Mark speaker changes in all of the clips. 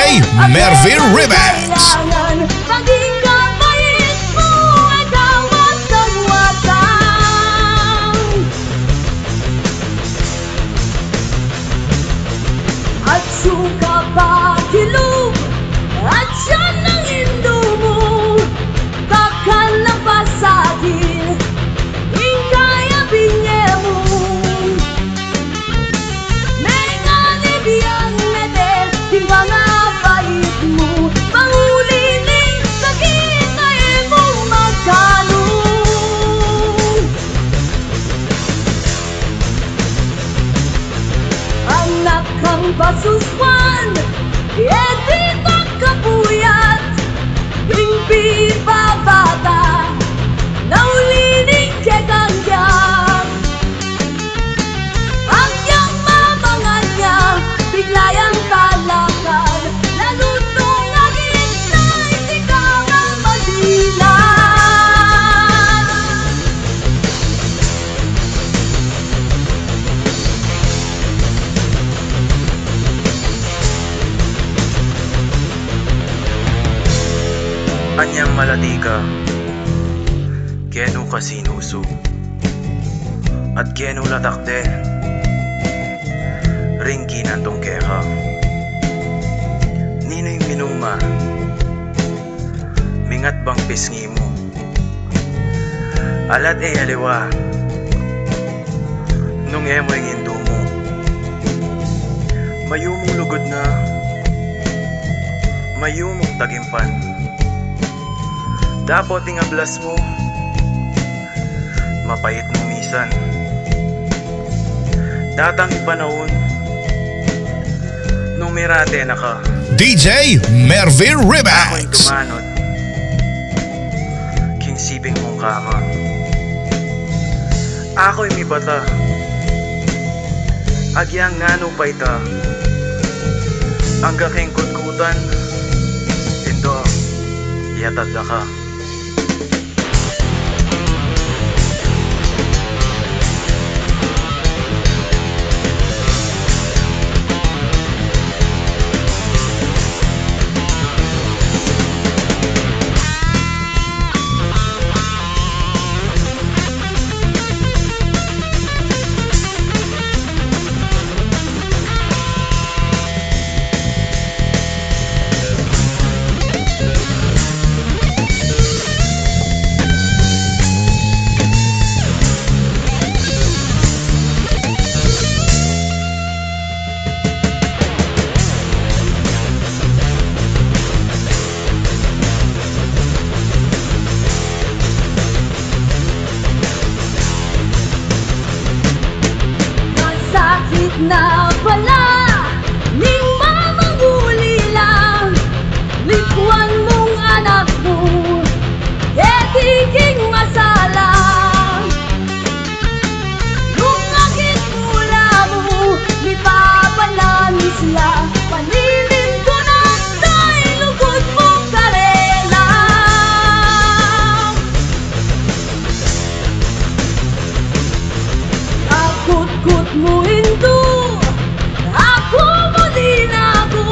Speaker 1: DJ Mervin Remix.
Speaker 2: Maging kapait mo ay kawasang-wasang. At suka pa kilong at siyan ng indo mo, bakal na pasagin ingkaya binye mo. Mengani biyang nete di mga bait mo, panguliling sakit ay mo magkanong. Anak kang basuswan, edi kapuyat, bingbi babata, naulining keganggang. Ang iyang mamangan niya, biglayang talakan, lalutong agit na itikang ang madilan.
Speaker 3: Anyang malati ka, keno ka sinuso, at keno latakde, ringki nantong keka. Nino'y minuma, mingat bang pisngi mo, alat e aliwa, nung emo yung indo mo, mayumong lugod na, mayumong tagimpan. Dapat ingablas mo, mapait mo misan. Datang ipanahon, nung mirate na ka,
Speaker 1: DJ Mervin
Speaker 3: ako'y
Speaker 1: Remix.
Speaker 3: tumanod, king siping mong kama. Ako'y may bata, agyang ngano pa ita, ang gaking kutkutan, ito, yatad na ka.
Speaker 2: Na pala ning mamanguli lang, likwan mong anak mo, etiging masalang. Nung akit mula mo, nipabalami sila, panilin ko na kay lugod mong karelang. Akut-kut mo hindu, ako mo din ako,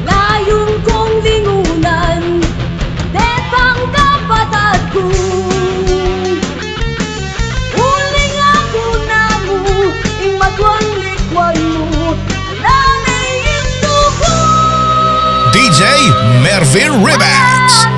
Speaker 2: ngayon kong lingunan, detang kapatid ko. Huling ako na mo, ing magwang likwan mo, wala na ito ko.
Speaker 1: DJ Mervin Remix.